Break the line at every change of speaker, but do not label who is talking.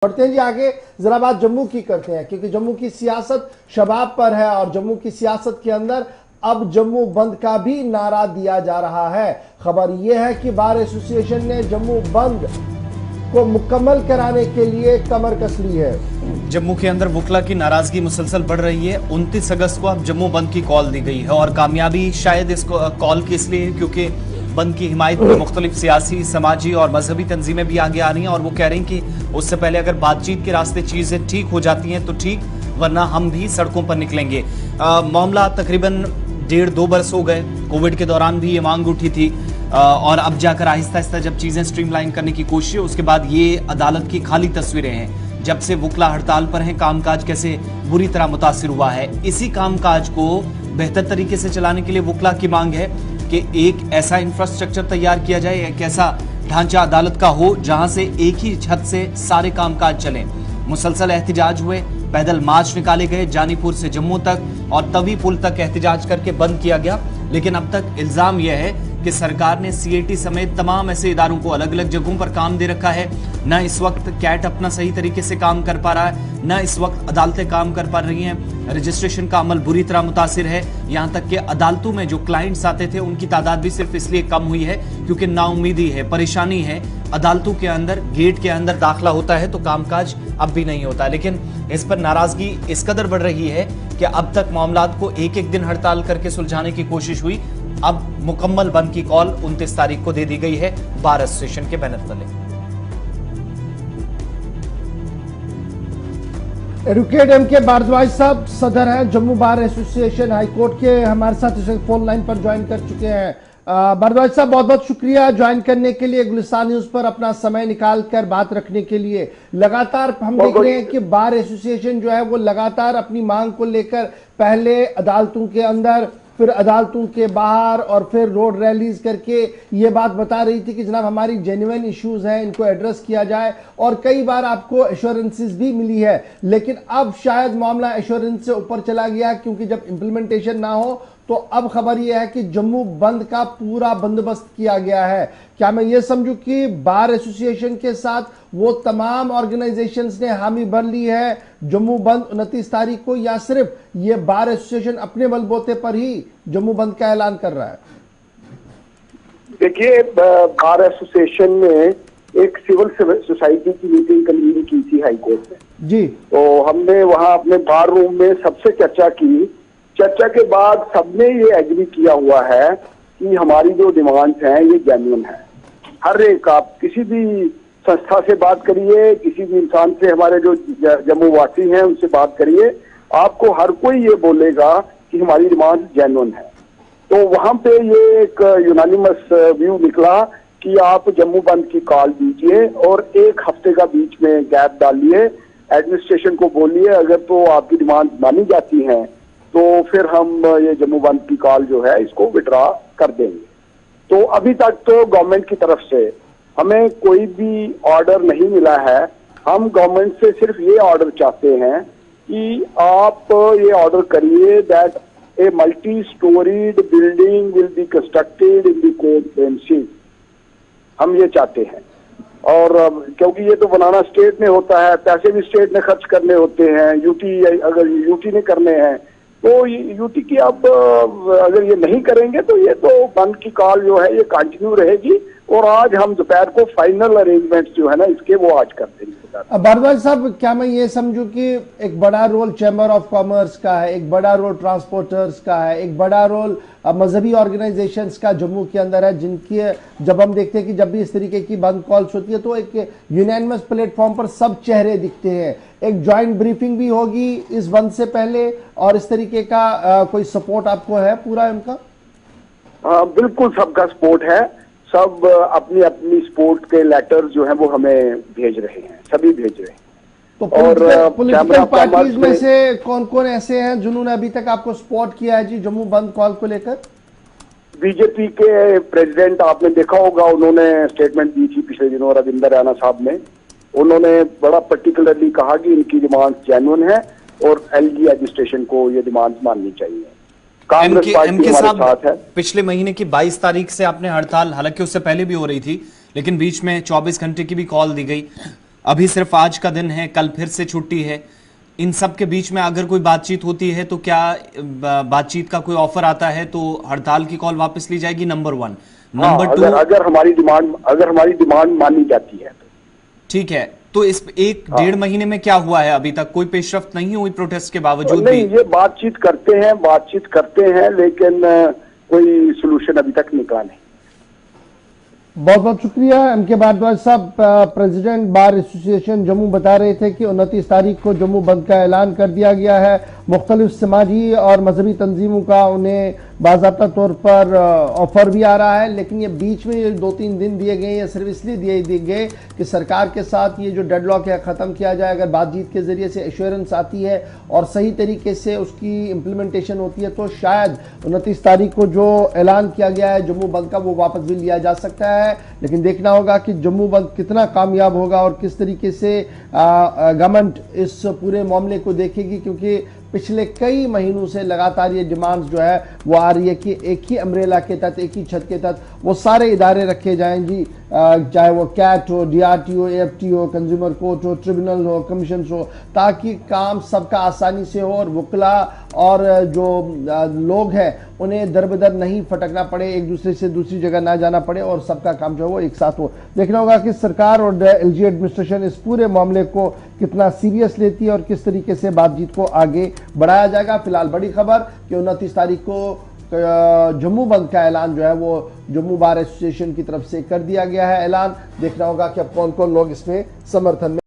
बढ़ते हैं जी आगे। जरा बात जम्मू की करते हैं क्योंकि जम्मू की सियासत शबाब पर है और जम्मू की सियासत के अंदर अब जम्मू बंद का भी नारा दिया जा रहा है। खबर यह है कि बार एसोसिएशन ने जम्मू बंद को मुकम्मल कराने के लिए कमर कस ली है।
जम्मू के अंदर वकला की नाराजगी मुसलसल बढ़ रही है। 29 अगस्त को अब जम्मू बंद की कॉल दी गई है और कामयाबी शायद इस कॉल की इसलिए क्योंकि बंद की हिमायत में मुख्तलिफ सियासी, समाजी और मजहबी तंजीमें भी आगे आ रही हैं और वो कह रही हैं कि उससे पहले अगर बातचीत के रास्ते चीजें ठीक हो जाती हैं तो ठीक, वरना हम भी सड़कों पर निकलेंगे। मामला तकरीबन 1.5-2 बरस हो गए। कोविड के दौरान भी ये मांग उठी थी और अब जाकर आहिस्ता आहिस्ता जब चीजें स्ट्रीमलाइन करने की कोशिश है उसके बाद ये अदालत की खाली तस्वीरें हैं। जब से वकला हड़ताल पर हैं, कामकाज कैसे बुरी तरह मुतासिर हुआ है। इसी कामकाज को बेहतर तरीके से चलाने के लिए वकला की मांग है कि एक ऐसा इंफ्रास्ट्रक्चर तैयार किया जाए, एक ऐसा ढांचा अदालत का हो जहां से एक ही छत से सारे कामकाज चलें। मुसलसल एहतिजाज हुए, पैदल मार्च निकाले गए जानीपुर से जम्मू तक और तवी पुल तक एहतिजाज करके बंद किया गया। लेकिन अब तक इल्जाम यह है कि सरकार ने सीएटी समेत तमाम ऐसे इदारों को अलग अलग जगहों पर काम दे रखा है। न इस वक्त कैट अपना सही तरीके से काम कर पा रहा है, न इस वक्त अदालतें काम कर पा रही हैं। रजिस्ट्रेशन का अमल बुरी तरह मुतासिर है। यहां तक कि अदालतों में जो क्लाइंट्स आते थे उनकी तादाद भी सिर्फ इसलिए कम हुई है क्योंकि नाउमीदी है, परेशानी है। अदालतों के अंदर गेट के अंदर दाखिला होता है तो कामकाज अब भी नहीं होता। लेकिन इस पर नाराजगी इस कदर बढ़ रही है कि अब तक मामलात को एक एक दिन हड़ताल करके सुलझाने की कोशिश हुई। अब मुकम्मल बंद की कॉल 29 तारीख को दे दी गई है बार एसोसिएशन के बैनर तले।
एडवोकेट एम के भारद्वाज साहब सदर हैं जम्मू बार एसोसिएशन हाईकोर्ट के, हमारे साथ इस फोन लाइन पर ज्वाइन कर चुके हैं। भारद्वाज साहब बहुत बहुत शुक्रिया ज्वाइन करने के लिए, गुलिस्तान न्यूज पर अपना समय निकाल कर बात रखने के लिए। लगातार हम देख रहे हैं कि बार एसोसिएशन जो है वो लगातार अपनी मांग को लेकर पहले अदालतों के अंदर, फिर अदालतों के बाहर और फिर रोड रैलीज करके ये बात बता रही थी कि जनाब हमारी जेन्युइन इश्यूज हैं, इनको एड्रेस किया जाए और कई बार आपको एश्योरेंसेस भी मिली है। लेकिन अब शायद मामला एश्योरेंस से ऊपर चला गया क्योंकि जब इंप्लीमेंटेशन ना हो तो अब खबर यह है कि जम्मू बंद का पूरा बंदोबस्त किया गया है। क्या मैं ये समझूं कि बार एसोसिएशन के साथ वो तमाम ऑर्गेनाइजेशंस ने हामी भर ली है जम्मू बंद 29 तारीख को, या सिर्फ ये बार एसोसिएशन अपने बलबूते पर ही जम्मू बंद का ऐलान कर रहा है?
देखिए, बार एसोसिएशन ने एक सिविल सोसाइटी की मीटिंग कन्वीन की थी हाईकोर्ट में
जी।
तो हमने वहां अपने बार रूम में सबसे चर्चा की। चर्चा के बाद सबने ये एग्री किया हुआ है कि हमारी जो डिमांड्स हैं ये जेन्युइन है। हर एक, आप किसी भी संस्था से बात करिए, किसी भी इंसान से, हमारे जो जम्मू वासी हैं उनसे बात करिए, आपको हर कोई ये बोलेगा कि हमारी डिमांड जेन्युइन है। तो वहां पे ये एक यूनानिमस व्यू निकला कि आप जम्मू बंद की कॉल दीजिए और 1 हफ्ते का बीच में गैप डालिए, एडमिनिस्ट्रेशन को बोलिए अगर तो आपकी डिमांड मानी जाती है तो फिर हम ये जम्मू बंद की कॉल जो है इसको विड्रॉ कर देंगे। तो अभी तक तो गवर्नमेंट की तरफ से हमें कोई भी ऑर्डर नहीं मिला है। हम गवर्नमेंट से सिर्फ ये ऑर्डर चाहते हैं कि आप ये ऑर्डर करिए that a multi storeyed building will be constructed in the court premises. हम ये चाहते हैं और क्योंकि ये तो बनाना स्टेट ने होता है, पैसे भी स्टेट ने खर्च करने होते हैं। यूटी, अगर यूटी ने करने हैं तो यूटी की अब अगर ये नहीं करेंगे तो ये तो बंद की कॉल जो है ये कंटिन्यू रहेगी और आज हम दोपहर को फाइनल अरेंजमेंट्स जो है ना इसके वो आज कर देंगे।
भारद्वाज साहब, क्या मैं ये समझूं कि एक बड़ा रोल चैम्बर ऑफ कॉमर्स का है, एक बड़ा रोल ट्रांसपोर्टर्स का है, एक बड़ा रोल मजहबी ऑर्गेनाइजेशंस का जम्मू के अंदर है, जिनकी जब हम देखते हैं कि जब भी इस तरीके की बंद कॉल्स होती है तो एक यूनानिमस प्लेटफॉर्म पर सब चेहरे दिखते हैं। एक ज्वाइंट ब्रीफिंग भी होगी इस बंद से पहले और इस तरीके का कोई सपोर्ट आपको है पूरा इनका?
बिल्कुल, सबका सपोर्ट है। सब अपनी अपनी सपोर्ट के लेटर जो है वो हमें भेज रहे हैं, सभी भेज रहे हैं।
तो पॉलिटिकल पार्टीज में से कौन कौन ऐसे हैं जिन्होंने अभी तक आपको सपोर्ट किया है जी जम्मू बंद कॉल को लेकर?
बीजेपी के प्रेसिडेंट आपने देखा होगा, उन्होंने स्टेटमेंट दी थी पिछले दिनों, रविंदर रैना साहब ने। उन्होंने बड़ा पर्टिकुलरली कहा कि इनकी डिमांड जेन्युइन है और एलजी एडमिनिस्ट्रेशन को ये डिमांड माननी चाहिए। कांग्रेस पार्टी हमारे साथ है।
पिछले महीने की 22 तारीख से आपने हड़ताल, हालांकि उससे पहले भी हो रही थी, लेकिन बीच में 24 घंटे की भी कॉल दी गई। अभी सिर्फ आज का दिन है, कल फिर से छुट्टी है। इन सब के बीच में अगर कोई बातचीत होती है तो क्या बातचीत का कोई ऑफर आता है तो हड़ताल की कॉल वापस ली जाएगी? नंबर 1। नंबर 2,
अगर हमारी डिमांड मानी जाती है तो
ठीक है। तो इस 1-1.5 महीने में क्या हुआ है? अभी तक कोई पेशरफ्त नहीं हुई प्रोटेस्ट के बावजूद
नहीं,
भी?
ये बातचीत करते हैं लेकिन कोई सोल्यूशन अभी तक निकला नहीं।
बहुत बहुत शुक्रिया। एम के भारद्वाज साहब, प्रेसिडेंट बार एसोसिएशन जम्मू बता रहे थे कि 29 तारीख को जम्मू बंद का ऐलान कर दिया गया है। मुख्तलिफ समाजी और मजहबी तंजीमों का उन्हें बाज़ाब्ता तौर पर ऑफर भी आ रहा है, लेकिन ये बीच में ये 2-3 दिन दिए गए या सिर्फ इसलिए दिए गए कि सरकार के साथ ये जो डेडलॉक है ख़त्म किया जाए। अगर बातचीत के जरिए से एश्योरेंस आती है और सही तरीके से उसकी इम्प्लीमेंटेशन होती है तो शायद 29 तारीख को जो ऐलान किया गया है जम्मू बंद का वो वापस भी लिया जा सकता है। लेकिन देखना होगा कि जम्मू बंद कितना कामयाब होगा और किस तरीके से गवर्नमेंट इस पूरे मामले को देखेगी, क्योंकि पिछले कई महीनों से लगातार ये डिमांड्स जो है वो आ रही है कि एक ही अम्ब्रेला के तहत, एक ही छत के तहत वो सारे इदारे रखे जाएंगी, चाहे वो कैट हो, DRT हो, AFT हो, कंज्यूमर कोर्ट हो, ट्रिब्यूनल हो, कमीशन हो, ताकि काम सबका आसानी से हो और वकला और जो लोग हैं उन्हें दर बदर नहीं फटकना पड़े, एक दूसरे से दूसरी जगह ना जाना पड़े और सबका काम जो है वो एक साथ हो। देखना होगा कि सरकार और LG एडमिनिस्ट्रेशन इस पूरे मामले को कितना सीरियस लेती है और किस तरीके से बातचीत को आगे बढ़ाया जाएगा। फिलहाल बड़ी खबर कि 29 तारीख को जम्मू बंद का ऐलान जो है वो जम्मू बार एसोसिएशन की तरफ से कर दिया गया है ऐलान। देखना होगा कि अब कौन कौन लोग इसमें समर्थन में